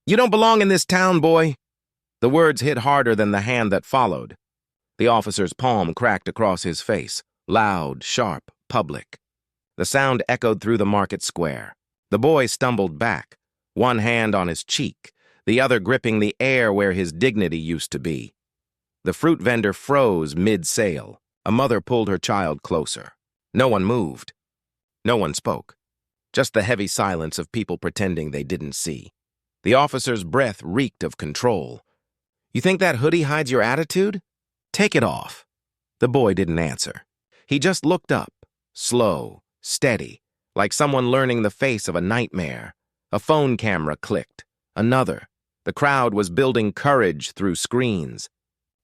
You don't belong in this town, boy. The words hit harder than the hand that followed. The officer's palm cracked across his face, loud, sharp, public. The sound echoed through the market square. The boy stumbled back, one hand on his cheek, the other gripping the air where his dignity used to be. The fruit vendor froze mid-sale. A mother pulled her child closer. No one moved. No one spoke. Just the heavy silence of people pretending they didn't see. The officer's breath reeked of control. You think that hoodie hides your attitude? Take it off. The boy didn't answer. He just looked up, slow, steady, like someone learning the face of a nightmare. A phone camera clicked. Another. The crowd was building courage through screens.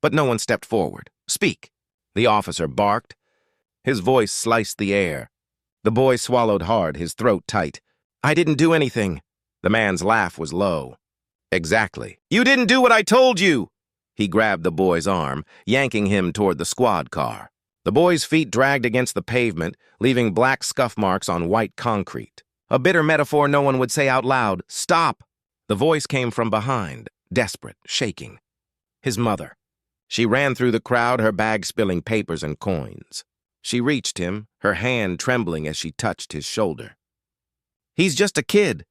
But no one stepped forward. Speak. The officer barked. His voice sliced the air. The boy swallowed hard, his throat tight. I didn't do anything. The man's laugh was low. Exactly. You didn't do what I told you! He grabbed the boy's arm, yanking him toward the squad car. The boy's feet dragged against the pavement, leaving black scuff marks on white concrete. A bitter metaphor no one would say out loud. Stop! The voice came from behind, desperate, shaking. His mother. She ran through the crowd, her bag spilling papers and coins. She reached him, her hand trembling as she touched his shoulder. He's just a kid.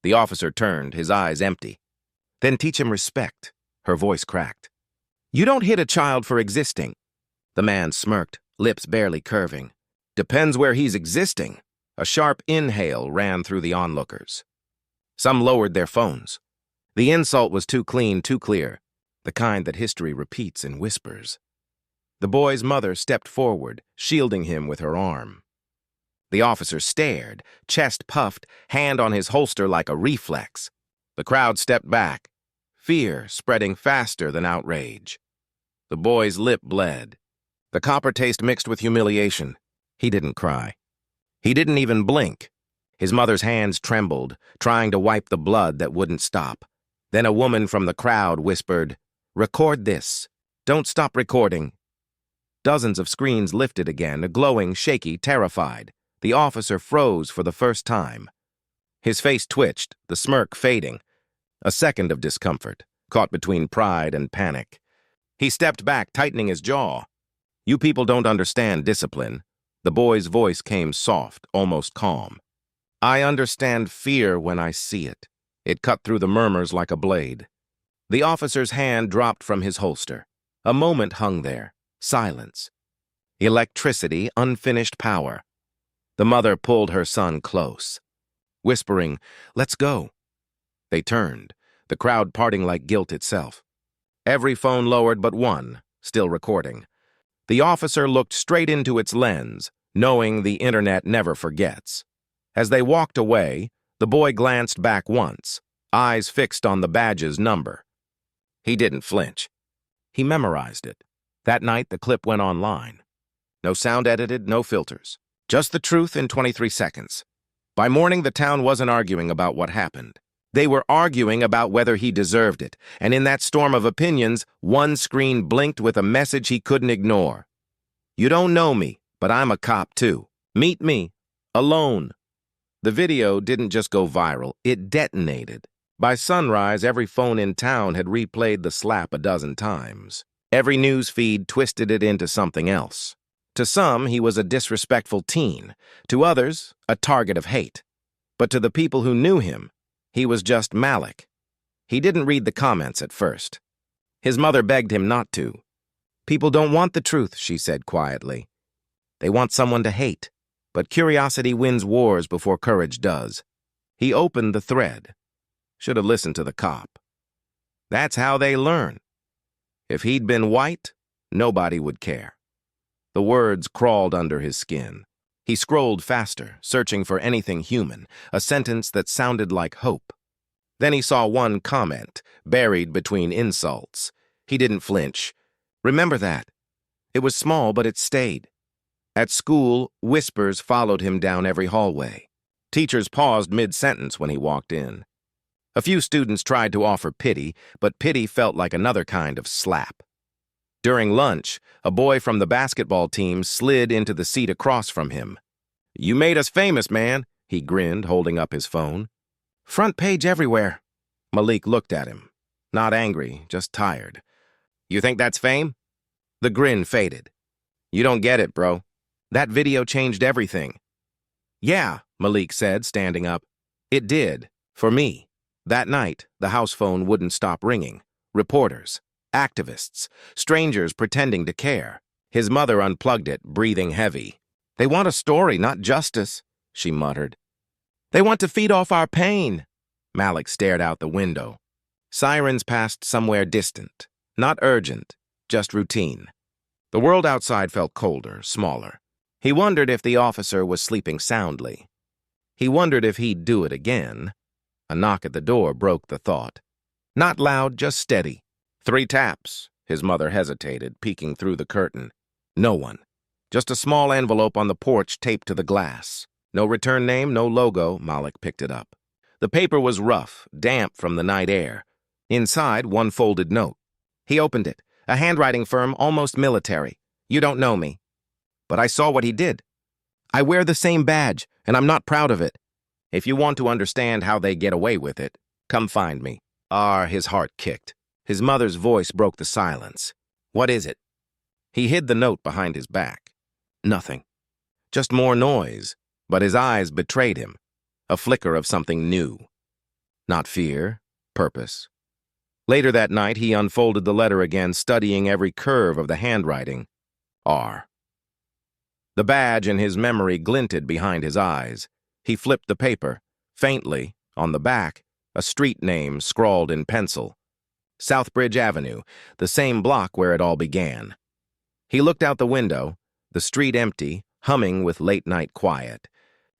The officer turned, his eyes empty. Then teach him respect. Her voice cracked. You don't hit a child for existing. The man smirked, lips barely curving. Depends where he's existing. A sharp inhale ran through the onlookers. Some lowered their phones. The insult was too clean, too clear, the kind that history repeats in whispers. The boy's mother stepped forward, shielding him with her arm. The officer stared, chest puffed, hand on his holster like a reflex. The crowd stepped back, fear spreading faster than outrage. The boy's lip bled. The copper taste mixed with humiliation. He didn't cry. He didn't even blink. His mother's hands trembled, trying to wipe the blood that wouldn't stop. Then a woman from the crowd whispered, "Record this. Don't stop recording." Dozens of screens lifted again, glowing, shaky, terrified. The officer froze for the first time. His face twitched, the smirk fading. A second of discomfort, caught between pride and panic. He stepped back, tightening his jaw. You people don't understand discipline. The boy's voice came soft, almost calm. I understand fear when I see it. It cut through the murmurs like a blade. The officer's hand dropped from his holster. A moment hung there. Silence. Electricity, unfinished power. The mother pulled her son close, whispering, "Let's go." They turned, the crowd parting like guilt itself. Every phone lowered but one, still recording. The officer looked straight into its lens, knowing the internet never forgets. As they walked away, the boy glanced back once, eyes fixed on the badge's number. He didn't flinch. He memorized it. That night, the clip went online. No sound edited, no filters. Just the truth in 23 seconds. By morning, the town wasn't arguing about what happened. They were arguing about whether he deserved it, and in that storm of opinions, one screen blinked with a message he couldn't ignore. You don't know me, but I'm a cop too. Meet me. Alone. The video didn't just go viral, it detonated. By sunrise, every phone in town had replayed the slap a dozen times. Every news feed twisted it into something else. To some, he was a disrespectful teen. To others, a target of hate. But to the people who knew him, he was just Malik. He didn't read the comments at first. His mother begged him not to. People don't want the truth, she said quietly. They want someone to hate. But curiosity wins wars before courage does. He opened the thread. Should have listened to the cop. That's how they learn. If he'd been white, nobody would care. The words crawled under his skin. He scrolled faster, searching for anything human, a sentence that sounded like hope. Then he saw one comment, buried between insults. He didn't flinch. Remember that. It was small, but it stayed. At school, whispers followed him down every hallway. Teachers paused mid-sentence when he walked in. A few students tried to offer pity, but pity felt like another kind of slap. During lunch, a boy from the basketball team slid into the seat across from him. You made us famous, man, he grinned, holding up his phone. Front page everywhere. Malik looked at him. Not angry, just tired. You think that's fame? The grin faded. You don't get it, bro. That video changed everything. Yeah, Malik said, standing up. It did, for me. That night, the house phone wouldn't stop ringing. Reporters, activists, strangers pretending to care. His mother unplugged it, breathing heavy. They want a story, not justice, she muttered. They want to feed off our pain. Malik stared out the window. Sirens passed somewhere distant, not urgent, just routine. The world outside felt colder, smaller. He wondered if the officer was sleeping soundly. He wondered if he'd do it again. A knock at the door broke the thought. Not loud, just steady. 3 taps. His mother hesitated, peeking through the curtain. No one. Just a small envelope on the porch taped to the glass. No return name, no logo. Malik picked it up. The paper was rough, damp from the night air. Inside, one folded note. He opened it. A handwriting firm, almost military. You don't know me. But I saw what he did. I wear the same badge, and I'm not proud of it. If you want to understand how they get away with it, come find me. His heart kicked. His mother's voice broke the silence. What is it? He hid the note behind his back. Nothing. Just more noise, but his eyes betrayed him. A flicker of something new. Not fear, purpose. Later that night, he unfolded the letter again, studying every curve of the handwriting. R. The badge in his memory glinted behind his eyes. He flipped the paper. Faintly, on the back, a street name scrawled in pencil. Southbridge Avenue, the same block where it all began. He looked out the window, the street empty, humming with late-night quiet.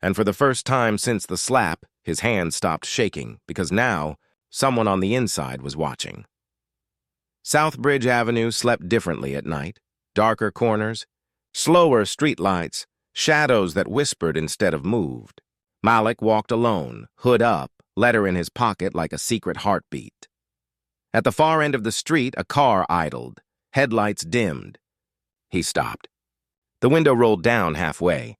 And for the first time since the slap, his hand stopped shaking, because now, someone on the inside was watching. Southbridge Avenue slept differently at night. Darker corners, slower streetlights, shadows that whispered instead of moved. Malik walked alone, hood up, letter in his pocket like a secret heartbeat. At the far end of the street, a car idled, headlights dimmed. He stopped. The window rolled down halfway.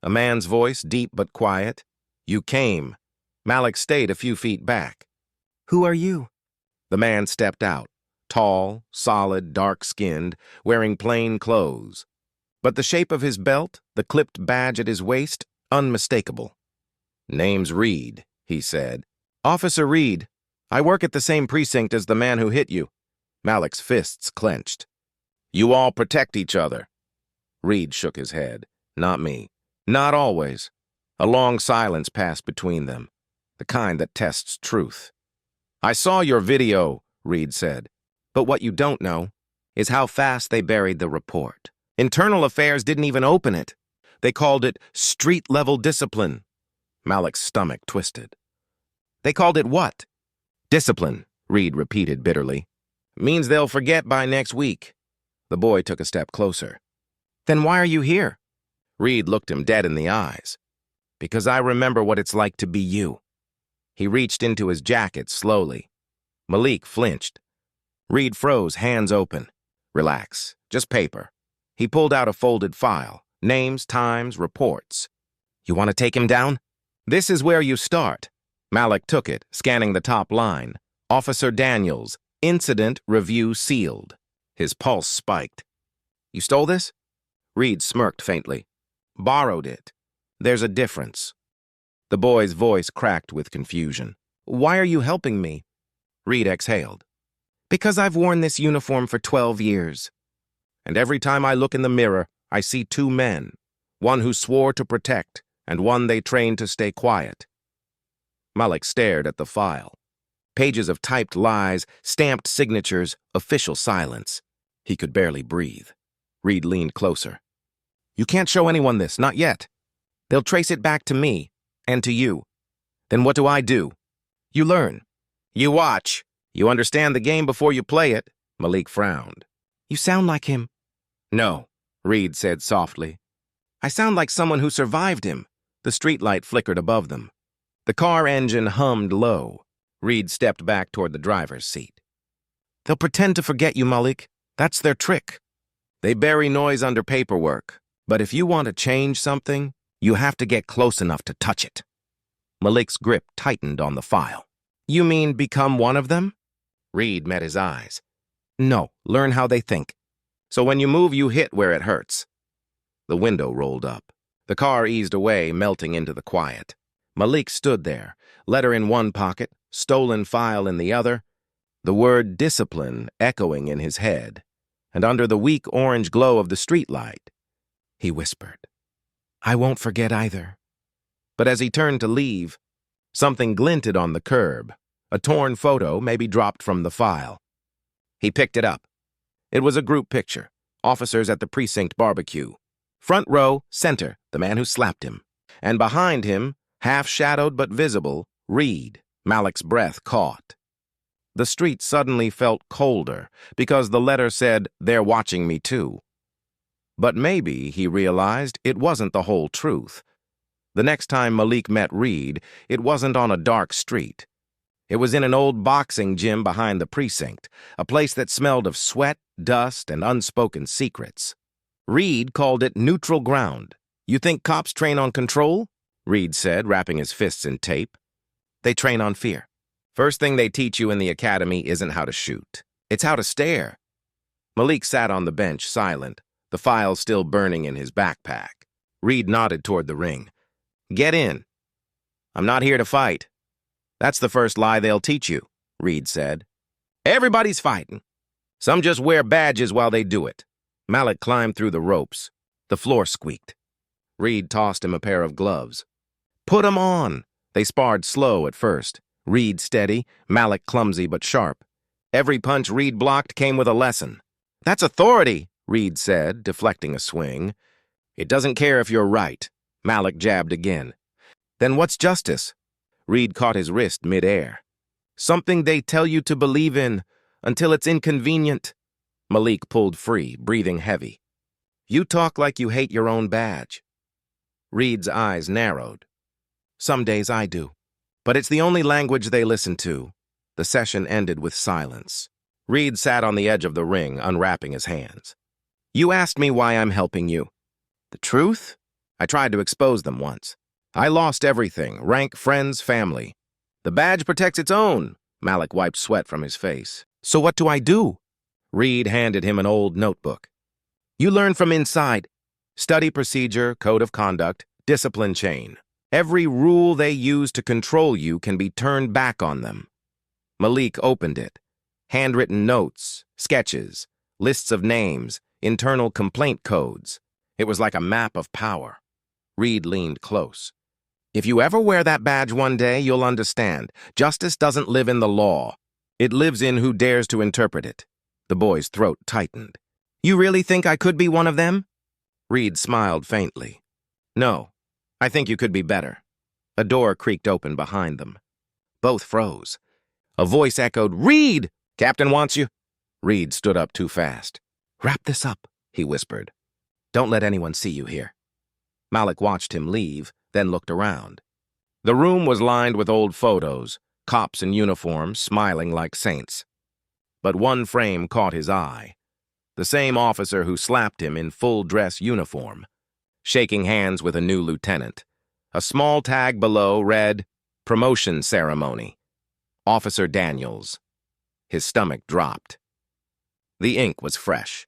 A man's voice, deep but quiet. You came. Malik stayed a few feet back. Who are you? The man stepped out, tall, solid, dark-skinned, wearing plain clothes. But the shape of his belt, the clipped badge at his waist, unmistakable. Name's Reed, he said. Officer Reed. I work at the same precinct as the man who hit you. Malik's fists clenched. You all protect each other. Reed shook his head. Not me. Not always. A long silence passed between them, the kind that tests truth. I saw your video, Reed said. But what you don't know is how fast they buried the report. Internal Affairs didn't even open it. They called it street-level discipline. Malik's stomach twisted. They called it what? Discipline, Reed repeated bitterly. Means they'll forget by next week. The boy took a step closer. Then why are you here? Reed looked him dead in the eyes. Because I remember what it's like to be you. He reached into his jacket slowly. Malik flinched. Reed froze, hands open. Relax, just paper. He pulled out a folded file. Names, times, reports. You want to take him down? This is where you start. Malik took it, scanning the top line. Officer Daniels, incident review sealed. His pulse spiked. You stole this? Reed smirked faintly. Borrowed it. There's a difference. The boy's voice cracked with confusion. Why are you helping me? Reed exhaled. Because I've worn this uniform for 12 years. And every time I look in the mirror, I see 2 men. One who swore to protect, and one they trained to stay quiet. Malik stared at the file. Pages of typed lies, stamped signatures, official silence. He could barely breathe. Reed leaned closer. You can't show anyone this, not yet. They'll trace it back to me, and to you. Then what do? You learn. You watch. You understand the game before you play it. Malik frowned. You sound like him. No, Reed said softly. I sound like someone who survived him. The streetlight flickered above them. The car engine hummed low. Reed stepped back toward the driver's seat. They'll pretend to forget you, Malik. That's their trick. They bury noise under paperwork. But if you want to change something, you have to get close enough to touch it. Malik's grip tightened on the file. You mean become one of them? Reed met his eyes. No, learn how they think. So when you move, you hit where it hurts. The window rolled up. The car eased away, melting into the quiet. Malik stood there, letter in one pocket, stolen file in the other, the word discipline echoing in his head, and under the weak orange glow of the streetlight, he whispered, I won't forget either. But as he turned to leave, something glinted on the curb, a torn photo maybe dropped from the file. He picked it up. It was a group picture, officers at the precinct barbecue. Front row, center, the man who slapped him. And behind him, half-shadowed but visible, Reed, Malik's breath caught. The street suddenly felt colder because the letter said, they're watching me too. But maybe, he realized, it wasn't the whole truth. The next time Malik met Reed, it wasn't on a dark street. It was in an old boxing gym behind the precinct, a place that smelled of sweat, dust, and unspoken secrets. Reed called it neutral ground. You think cops train on control? Reed said, wrapping his fists in tape. They train on fear. First thing they teach you in the academy isn't how to shoot. It's how to stare. Malik sat on the bench, silent, the file still burning in his backpack. Reed nodded toward the ring. Get in. I'm not here to fight. That's the first lie they'll teach you, Reed said. Everybody's fighting. Some just wear badges while they do it. Malik climbed through the ropes. The floor squeaked. Reed tossed him a pair of gloves. Put 'em on. They sparred slow at first. Reed steady, Malik clumsy but sharp. Every punch Reed blocked came with a lesson. That's authority, Reed said, deflecting a swing. It doesn't care if you're right. Malik jabbed again. Then what's justice? Reed caught his wrist mid-air. Something they tell you to believe in, until it's inconvenient. Malik pulled free, breathing heavy. You talk like you hate your own badge. Reed's eyes narrowed. Some days I do. But it's the only language they listen to. The session ended with silence. Reed sat on the edge of the ring, unwrapping his hands. You asked me why I'm helping you. The truth? I tried to expose them once. I lost everything, rank, friends, family. The badge protects its own. Malik wiped sweat from his face. So what do I do? Reed handed him an old notebook. You learn from inside. Study procedure, code of conduct, discipline chain. Every rule they use to control you can be turned back on them. Malik opened it. Handwritten notes, sketches, lists of names, internal complaint codes. It was like a map of power. Reed leaned close. If you ever wear that badge one day, you'll understand. Justice doesn't live in the law. It lives in who dares to interpret it. The boy's throat tightened. You really think I could be one of them? Reed smiled faintly. No, I think you could be better. A door creaked open behind them. Both froze. A voice echoed, Reed! Captain wants you. Reed stood up too fast. Wrap this up, he whispered. Don't let anyone see you here. Malik watched him leave, then looked around. The room was lined with old photos, cops in uniform smiling like saints. But one frame caught his eye. The same officer who slapped him in full-dress uniform, shaking hands with a new lieutenant. A small tag below read, Promotion Ceremony. Officer Daniels. His stomach dropped. The ink was fresh.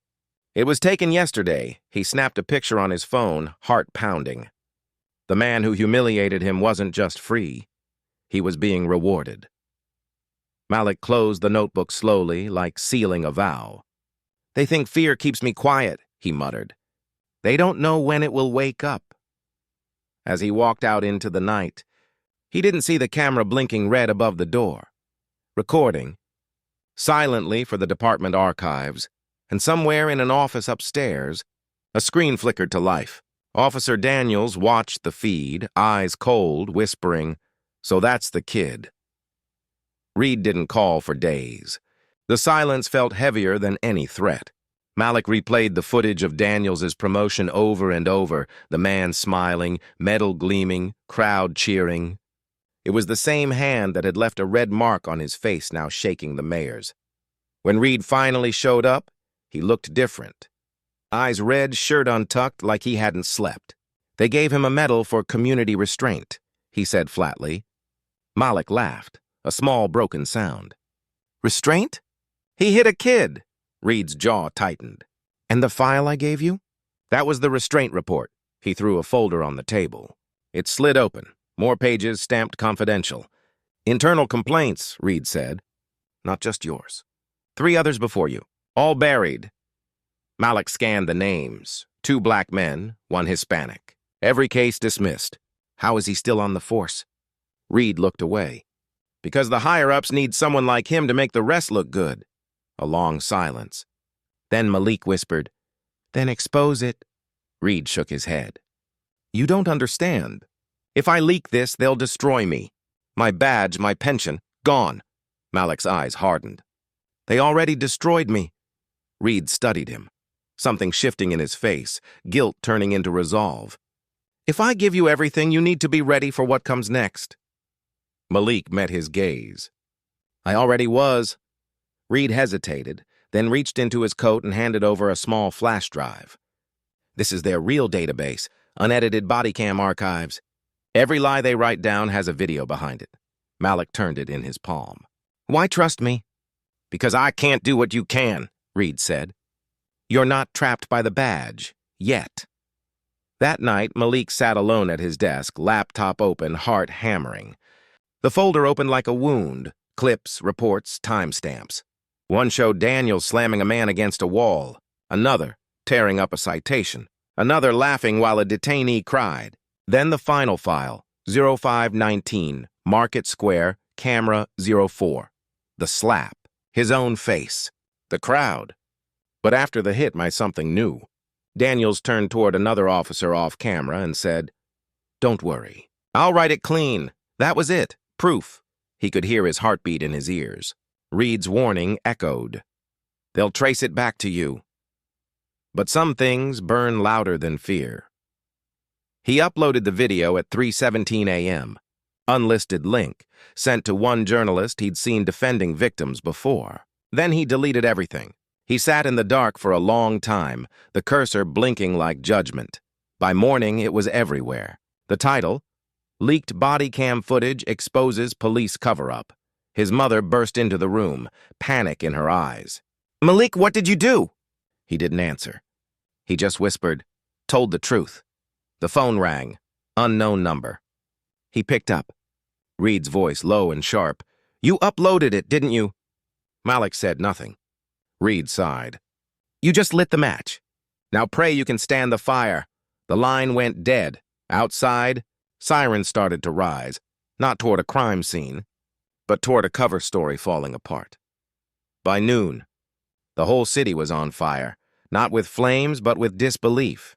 It was taken yesterday. He snapped a picture on his phone, heart pounding. The man who humiliated him wasn't just free. He was being rewarded. Malik closed the notebook slowly, like sealing a vow. They think fear keeps me quiet, he muttered. They don't know when it will wake up. As he walked out into the night, he didn't see the camera blinking red above the door. Recording, silently for the department archives, and somewhere in an office upstairs, a screen flickered to life. Officer Daniels watched the feed, eyes cold, whispering, So that's the kid. Reed didn't call for days. The silence felt heavier than any threat. Malik replayed the footage of Daniels' promotion over and over, the man smiling, medal gleaming, crowd cheering. It was the same hand that had left a red mark on his face now shaking the mayor's. When Reed finally showed up, he looked different. Eyes red, shirt untucked, like he hadn't slept. They gave him a medal for community restraint, he said flatly. Malik laughed, a small broken sound. Restraint? He hit a kid. Reed's jaw tightened. And the file I gave you? That was the restraint report. He threw a folder on the table. It slid open. More pages stamped confidential. Internal complaints, Reed said. Not just yours. 3 others before you. All buried. Malik scanned the names. 2 black men, 1 Hispanic. Every case dismissed. How is he still on the force? Reed looked away. Because the higher-ups need someone like him to make the rest look good. A long silence. Then Malik whispered, Then expose it. Reed shook his head. You don't understand. If I leak this, they'll destroy me. My badge, my pension, gone. Malik's eyes hardened. They already destroyed me. Reed studied him. Something shifting in his face, guilt turning into resolve. If I give you everything, you need to be ready for what comes next. Malik met his gaze. I already was. Reed hesitated, then reached into his coat and handed over a small flash drive. This is their real database, unedited body cam archives. Every lie they write down has a video behind it. Malik turned it in his palm. Why trust me? Because I can't do what you can, Reed said. You're not trapped by the badge, yet. That night, Malik sat alone at his desk, laptop open, heart hammering. The folder opened like a wound, clips, reports, timestamps. One showed Daniel slamming a man against a wall, another tearing up a citation, another laughing while a detainee cried. Then the final file, 0519, Market Square, camera 04. The slap, his own face, the crowd. But after the hit, my something new. Daniels turned toward another officer off camera and said, Don't worry. I'll write it clean. That was it. Proof. He could hear his heartbeat in his ears. Reed's warning echoed. They'll trace it back to you. But some things burn louder than fear. He uploaded the video at 3:17 a.m. Unlisted link, sent to one journalist he'd seen defending victims before. Then he deleted everything. He sat in the dark for a long time, the cursor blinking like judgment. By morning, it was everywhere. The title, Leaked Body Cam Footage Exposes Police Cover-Up. His mother burst into the room, panic in her eyes. Malik, what did you do? He didn't answer. He just whispered, told the truth. The phone rang. Unknown number. He picked up. Reed's voice low and sharp. You uploaded it, didn't you? Malik said nothing. Reed sighed. You just lit the match. Now pray you can stand the fire. The line went dead. Outside, sirens started to rise, not toward a crime scene, but toward a cover story falling apart. By noon, the whole city was on fire, not with flames, but with disbelief.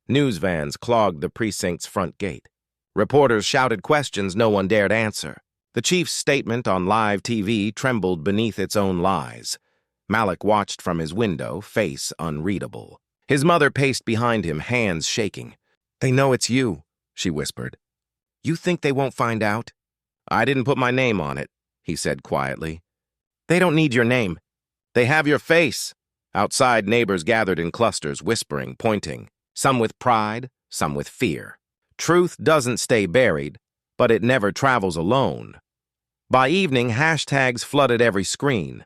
News vans clogged the precinct's front gate. Reporters shouted questions no one dared answer. The chief's statement on live TV trembled beneath its own lies. Malik watched from his window, face unreadable. His mother paced behind him, hands shaking. They know it's you, she whispered. You think they won't find out? I didn't put my name on it, he said quietly. They don't need your name. They have your face. Outside, neighbors gathered in clusters, whispering, pointing, some with pride, some with fear. Truth doesn't stay buried, but it never travels alone. By evening, hashtags flooded every screen.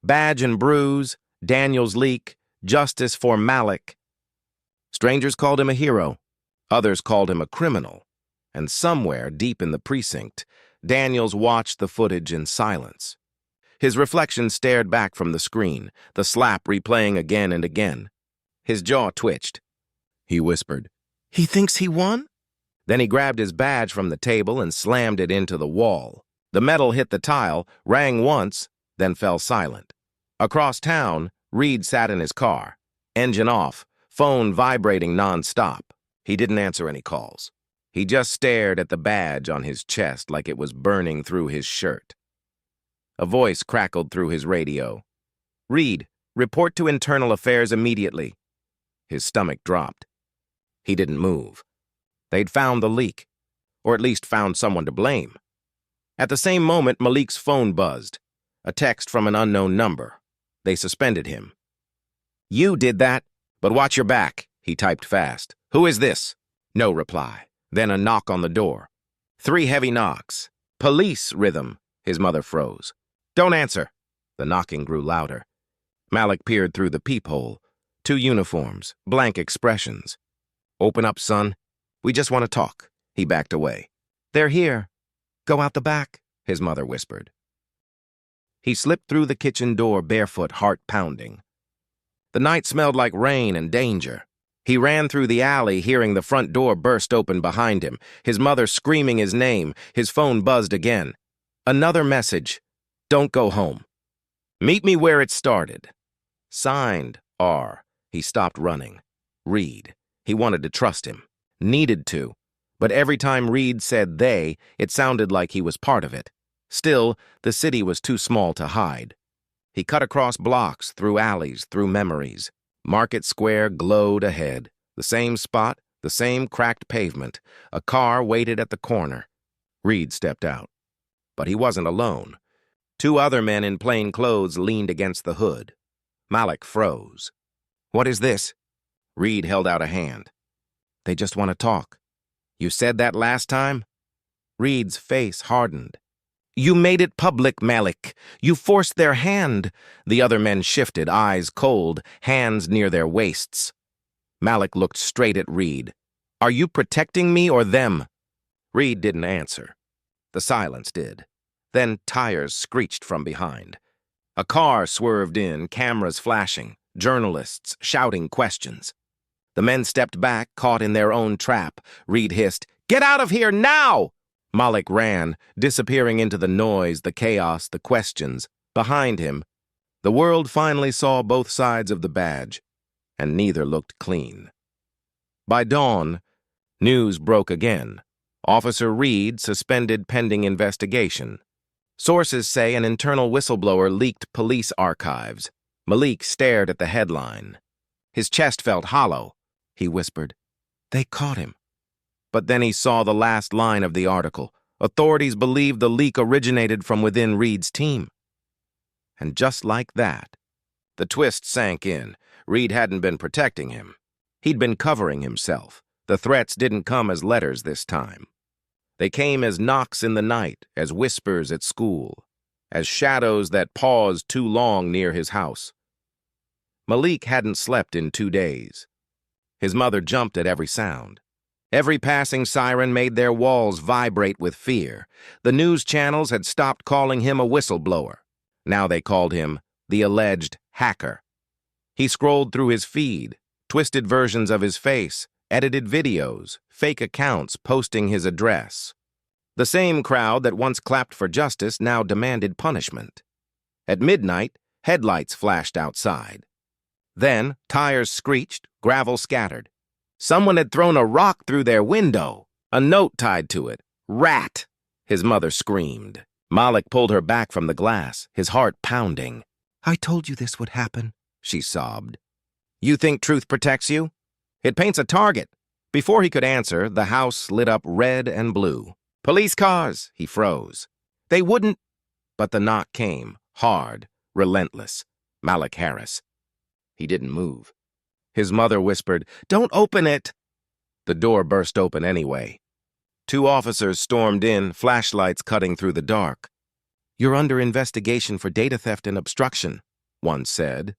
Badge and bruise, Daniel's leak, justice for Malik. Strangers called him a hero. Others called him a criminal. And somewhere, deep in the precinct, Daniels watched the footage in silence. His reflection stared back from the screen, the slap replaying again and again. His jaw twitched. He whispered, He thinks he won? Then he grabbed his badge from the table and slammed it into the wall. The metal hit the tile, rang once, then fell silent. Across town, Reed sat in his car. Engine off, phone vibrating nonstop. He didn't answer any calls. He just stared at the badge on his chest like it was burning through his shirt. A voice crackled through his radio. Reed, report to Internal Affairs immediately. His stomach dropped. He didn't move. They'd found the leak, or at least found someone to blame. At the same moment, Malik's phone buzzed. A text from an unknown number. They suspended him. You did that, but watch your back, he typed fast. Who is this? No reply. Then a knock on the door. 3 heavy knocks. Police rhythm. His mother froze. "Don't answer." The knocking grew louder. Malik peered through the peephole. 2 uniforms, blank expressions. "Open up, son. We just want to talk." He backed away. "They're here. Go out the back," his mother whispered. He slipped through the kitchen door barefoot, heart pounding. The night smelled like rain and danger. He ran through the alley, hearing the front door burst open behind him, his mother screaming his name. His phone buzzed again. Another message. "Don't go home. Meet me where it started." Signed, R. He stopped running. Reed. He wanted to trust him. Needed to. But every time Reed said they, it sounded like he was part of it. Still, the city was too small to hide. He cut across blocks, through alleys, through memories. Market Square glowed ahead. The same spot, the same cracked pavement. A car waited at the corner. Reed stepped out. But he wasn't alone. 2 other men in plain clothes leaned against the hood. Malik froze. "What is this?" Reed held out a hand. "They just want to talk. You said that last time?" Reed's face hardened. "You made it public, Malik. You forced their hand." The other men shifted, eyes cold, hands near their waists. Malik looked straight at Reed. "Are you protecting me or them?" Reed didn't answer. The silence did. Then tires screeched from behind. A car swerved in, cameras flashing, journalists shouting questions. The men stepped back, caught in their own trap. Reed hissed, "Get out of here now!" Malik ran, disappearing into the noise, the chaos, the questions. Behind him, the world finally saw both sides of the badge, and neither looked clean. By dawn, news broke again. Officer Reed suspended pending investigation. Sources say an internal whistleblower leaked police archives. Malik stared at the headline. His chest felt hollow. He whispered, "They caught him." But then he saw the last line of the article. Authorities believed the leak originated from within Reed's team. And just like that, the twist sank in. Reed hadn't been protecting him. He'd been covering himself. The threats didn't come as letters this time. They came as knocks in the night, as whispers at school, as shadows that paused too long near his house. Malik hadn't slept in 2 days. His mother jumped at every sound. Every passing siren made their walls vibrate with fear. The news channels had stopped calling him a whistleblower. Now they called him the alleged hacker. He scrolled through his feed, twisted versions of his face, edited videos, fake accounts posting his address. The same crowd that once clapped for justice now demanded punishment. At midnight, headlights flashed outside. Then, tires screeched, gravel scattered. Someone had thrown a rock through their window, a note tied to it. "Rat!" his mother screamed. Malik pulled her back from the glass, his heart pounding. "I told you this would happen," she sobbed. "You think truth protects you? It paints a target." Before he could answer, the house lit up red and blue. "Police cars!" He froze. "They wouldn't—" But the knock came, hard, relentless. Malik Harris. He didn't move. His mother whispered, "Don't open it!" The door burst open anyway. 2 officers stormed in, flashlights cutting through the dark. "You're under investigation for data theft and obstruction," one said.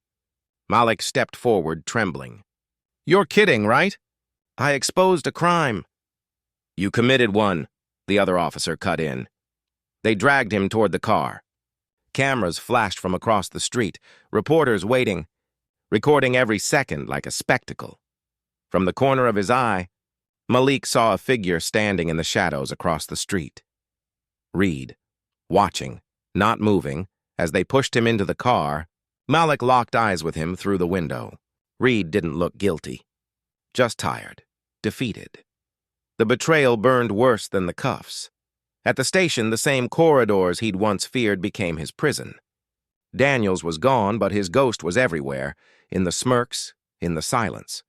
Malik stepped forward, trembling. "You're kidding, right?" "I exposed a crime." "You committed one," the other officer cut in. They dragged him toward the car. Cameras flashed from across the street, reporters waiting, recording every second like a spectacle. From the corner of his eye, Malik saw a figure standing in the shadows across the street. Reed, watching, not moving, as they pushed him into the car. Malik locked eyes with him through the window. Reed didn't look guilty, just tired, defeated. The betrayal burned worse than the cuffs. At the station, the same corridors he'd once feared became his prison. Daniels was gone, but his ghost was everywhere, in the smirks, in the silence.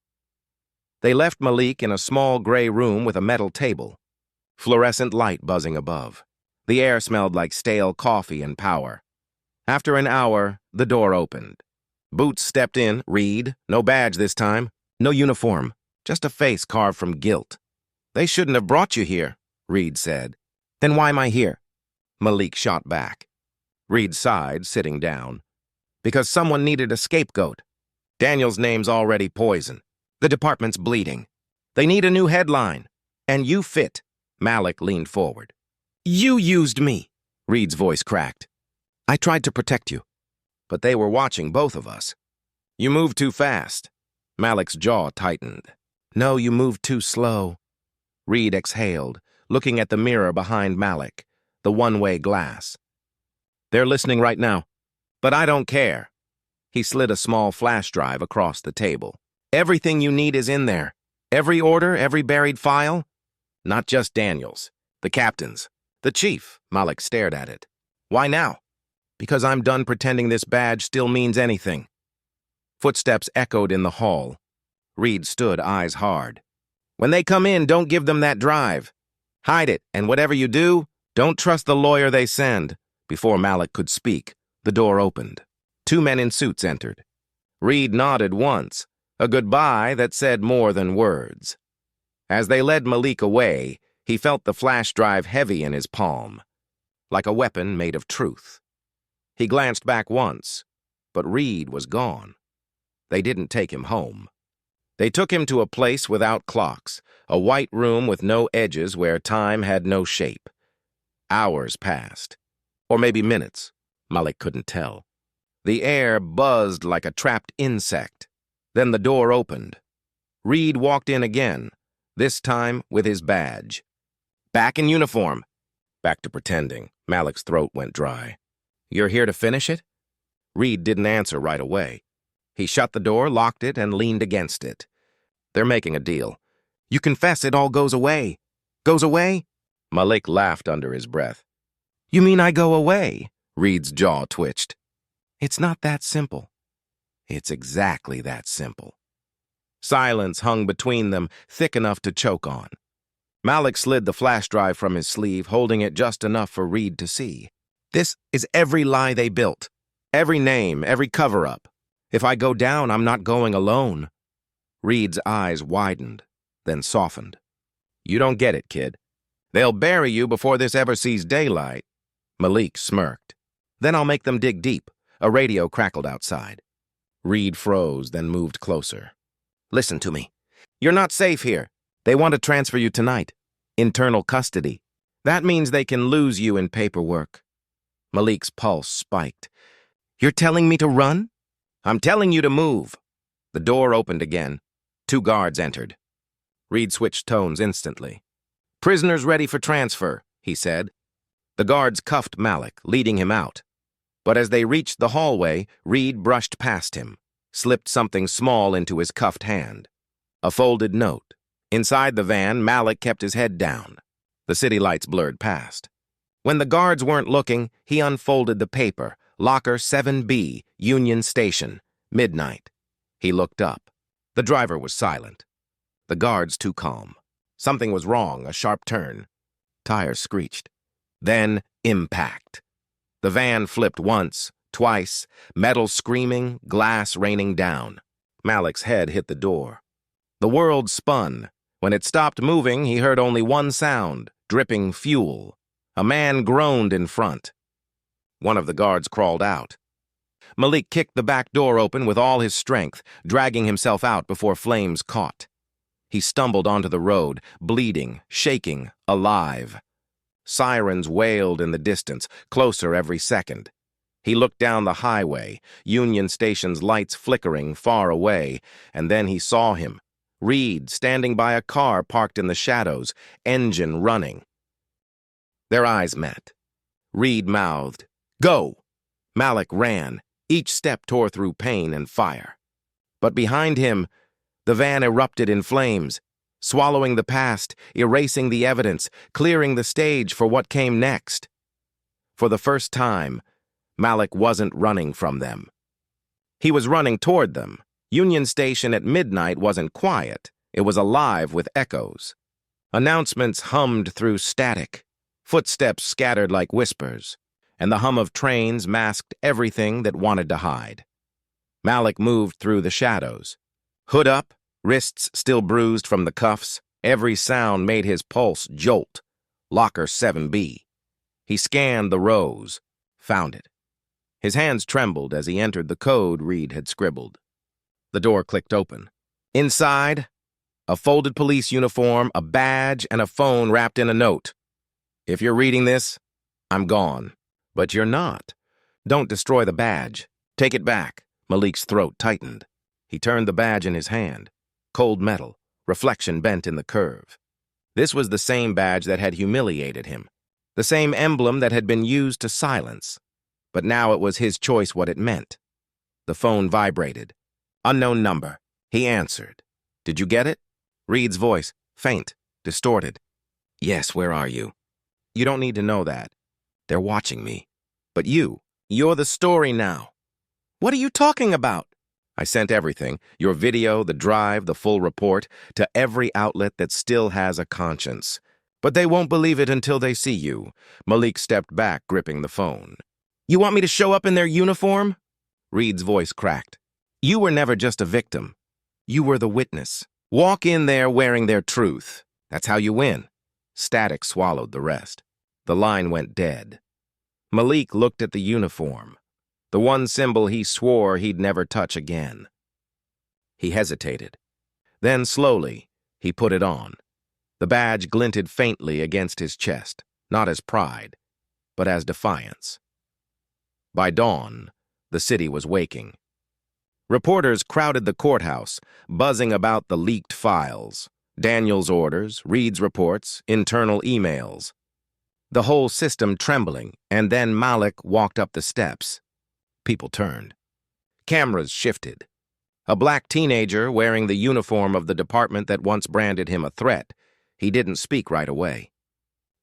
They left Malik in a small gray room with a metal table, fluorescent light buzzing above. The air smelled like stale coffee and power. After an hour, the door opened. Boots stepped in. Reed, no badge this time, no uniform, just a face carved from guilt. "They shouldn't have brought you here," Reed said. "Then why am I here?" Malik shot back. Reed sighed, sitting down. Because someone needed a scapegoat. Daniel's name's already poison. The department's bleeding. They need a new headline. And you fit. Malik leaned forward. You used me. Reed's voice cracked. I tried to protect you. But they were watching both of us. You moved too fast. Malik's jaw tightened. No, you moved too slow. Reed exhaled, looking at the mirror behind Malik, the one-way glass. They're listening right now. But I don't care. He slid a small flash drive across the table. Everything you need is in there. Every order, every buried file. Not just Daniel's. The captain's. The chief. Malik stared at it. Why now? Because I'm done pretending this badge still means anything. Footsteps echoed in the hall. Reed stood, eyes hard. When they come in, don't give them that drive. Hide it, and whatever you do, don't trust the lawyer they send. Before Malik could speak, the door opened. 2 men in suits entered. Reed nodded once, a goodbye that said more than words. As they led Malik away, he felt the flash drive heavy in his palm, like a weapon made of truth. He glanced back once, but Reed was gone. They didn't take him home. They took him to a place without clocks, a white room with no edges where time had no shape. Hours passed, or maybe minutes. Malik couldn't tell. The air buzzed like a trapped insect. Then the door opened. Reed walked in again, this time with his badge. Back in uniform. Back to pretending. Malik's throat went dry. You're here to finish it? Reed didn't answer right away. He shut the door, locked it, and leaned against it. They're making a deal. You confess it all goes away. Goes away? Malik laughed under his breath. You mean I go away? Reed's jaw twitched. It's not that simple. It's exactly that simple. Silence hung between them, thick enough to choke on. Malik slid the flash drive from his sleeve, holding it just enough for Reed to see. This is every lie they built. Every name, every cover-up. If I go down, I'm not going alone. Reed's eyes widened, then softened. You don't get it, kid. They'll bury you before this ever sees daylight. Malik smirked. Then I'll make them dig deep. A radio crackled outside. Reed froze, then moved closer. Listen to me. You're not safe here. They want to transfer you tonight. Internal custody. That means they can lose you in paperwork. Malik's pulse spiked. You're telling me to run? I'm telling you to move. The door opened again. 2 guards entered. Reed switched tones instantly. Prisoners ready for transfer, he said. The guards cuffed Malik, leading him out. But as they reached the hallway, Reed brushed past him, slipped something small into his cuffed hand. A folded note. Inside the van, Malik kept his head down. The city lights blurred past. When the guards weren't looking, he unfolded the paper. Locker 7B, Union Station, midnight. He looked up. The driver was silent. The guards too calm. Something was wrong, a sharp turn. Tires screeched. Then, impact. The van flipped once, twice, metal screaming, glass raining down. Malik's head hit the door. The world spun. When it stopped moving, he heard only one sound, dripping fuel. A man groaned in front. One of the guards crawled out. Malik kicked the back door open with all his strength, dragging himself out before flames caught. He stumbled onto the road, bleeding, shaking, alive. Sirens wailed in the distance, closer every second. He looked down the highway, Union Station's lights flickering far away, and then he saw him, Reed standing by a car parked in the shadows, engine running. Their eyes met. Reed mouthed, "Go!" Malik ran. Each step tore through pain and fire. But behind him, the van erupted in flames, swallowing the past, erasing the evidence, clearing the stage for what came next. For the first time, Malik wasn't running from them. He was running toward them. Union Station at midnight wasn't quiet. It was alive with echoes. Announcements hummed through static. Footsteps scattered like whispers, and the hum of trains masked everything that wanted to hide. Malik moved through the shadows. Hood up, wrists still bruised from the cuffs, every sound made his pulse jolt. Locker 7B. He scanned the rows, found it. His hands trembled as he entered the code Reed had scribbled. The door clicked open. Inside, a folded police uniform, a badge, and a phone wrapped in a note. If you're reading this, I'm gone. But you're not. Don't destroy the badge. Take it back. Malik's throat tightened. He turned the badge in his hand. Cold metal, reflection bent in the curve. This was the same badge that had humiliated him. The same emblem that had been used to silence. But now it was his choice what it meant. The phone vibrated. Unknown number. He answered. Did you get it? Reed's voice, faint, distorted. Yes, where are you? You don't need to know that. They're watching me. But you're the story now. What are you talking about? I sent everything, your video, the drive, the full report, to every outlet that still has a conscience. But they won't believe it until they see you. Malik stepped back, gripping the phone. You want me to show up in their uniform? Reed's voice cracked. You were never just a victim. You were the witness. Walk in there wearing their truth. That's how you win. Static swallowed the rest. The line went dead. Malik looked at the uniform, the one symbol he swore he'd never touch again. He hesitated. Then, slowly, he put it on. The badge glinted faintly against his chest, not as pride, but as defiance. By dawn, the city was waking. Reporters crowded the courthouse, buzzing about the leaked files, Daniel's orders, Reed's reports, internal emails. The whole system trembling, and then Malik walked up the steps. People turned. Cameras shifted. A black teenager wearing the uniform of the department that once branded him a threat. He didn't speak right away.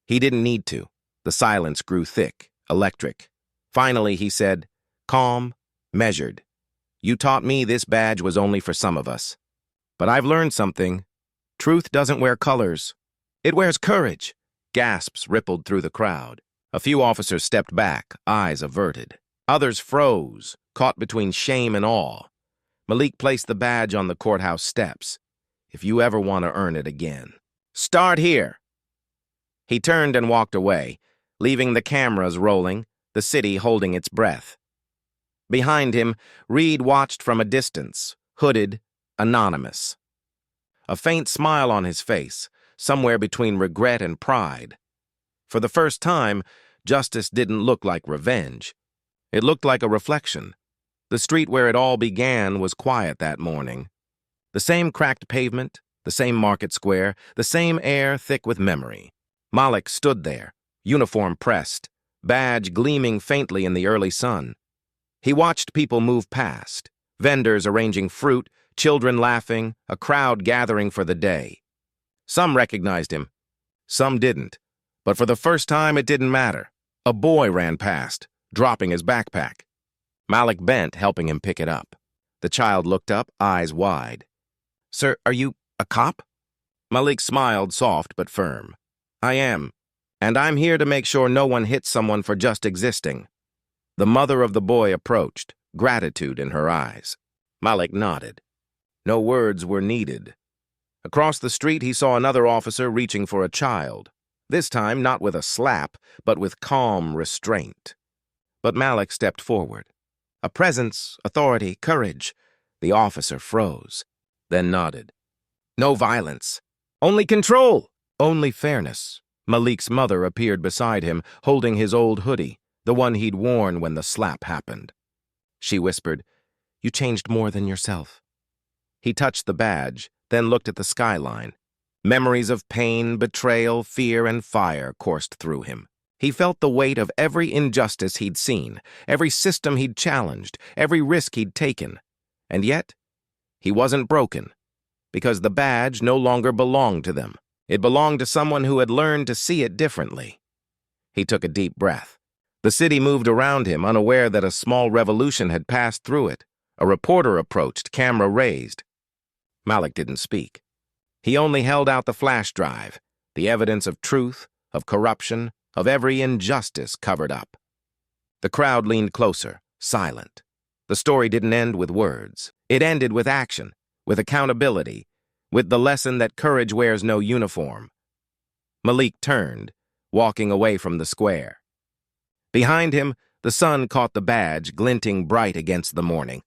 He didn't need to. The silence grew thick, electric. Finally, he said, calm, measured. You taught me this badge was only for some of us. But I've learned something. Truth doesn't wear colors. It wears courage. Gasps rippled through the crowd. A few officers stepped back, eyes averted. Others froze, caught between shame and awe. Malik placed the badge on the courthouse steps. If you ever want to earn it again, start here. He turned and walked away, leaving the cameras rolling, the city holding its breath. Behind him, Reed watched from a distance, hooded, anonymous. A faint smile on his face, somewhere between regret and pride. For the first time, justice didn't look like revenge. It looked like a reflection. The street where it all began was quiet that morning. The same cracked pavement, the same market square, the same air thick with memory. Malik stood there, uniform pressed, badge gleaming faintly in the early sun. He watched people move past, vendors arranging fruit, children laughing, a crowd gathering for the day. Some recognized him. Some didn't. But for the first time, it didn't matter. A boy ran past, dropping his backpack. Malik bent, helping him pick it up. The child looked up, eyes wide. Sir, are you a cop? Malik smiled, soft but firm. I am. And I'm here to make sure no one hits someone for just existing. The mother of the boy approached, gratitude in her eyes. Malik nodded. No words were needed. Across the street, he saw another officer reaching for a child. This time, not with a slap, but with calm restraint. But Malik stepped forward. A presence, authority, courage. The officer froze, then nodded. No violence. Only control. Only fairness. Malik's mother appeared beside him, holding his old hoodie, the one he'd worn when the slap happened. She whispered, You changed more than yourself. He touched the badge, then looked at the skyline. Memories of pain, betrayal, fear, and fire coursed through him. He felt the weight of every injustice he'd seen, every system he'd challenged, every risk he'd taken. And yet, he wasn't broken, because the badge no longer belonged to them. It belonged to someone who had learned to see it differently. He took a deep breath. The city moved around him, unaware that a small revolution had passed through it. A reporter approached, camera raised. Malik didn't speak. He only held out the flash drive, the evidence of truth, of corruption, of every injustice covered up. The crowd leaned closer, silent. The story didn't end with words. It ended with action, with accountability, with the lesson that courage wears no uniform. Malik turned, walking away from the square. Behind him, the sun caught the badge glinting bright against the morning.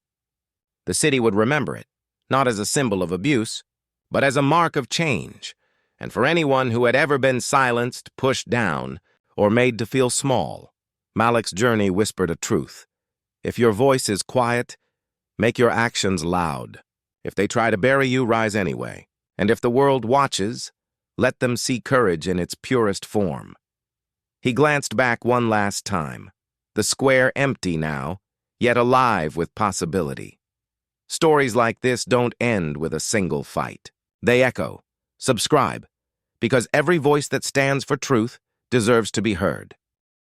The city would remember it, not as a symbol of abuse, but as a mark of change, and for anyone who had ever been silenced, pushed down, or made to feel small, Malik's journey whispered a truth. If your voice is quiet, make your actions loud. If they try to bury you, rise anyway. And if the world watches, let them see courage in its purest form. He glanced back one last time, the square empty now, yet alive with possibility. Stories like this don't end with a single fight. They echo. Subscribe, because every voice that stands for truth deserves to be heard.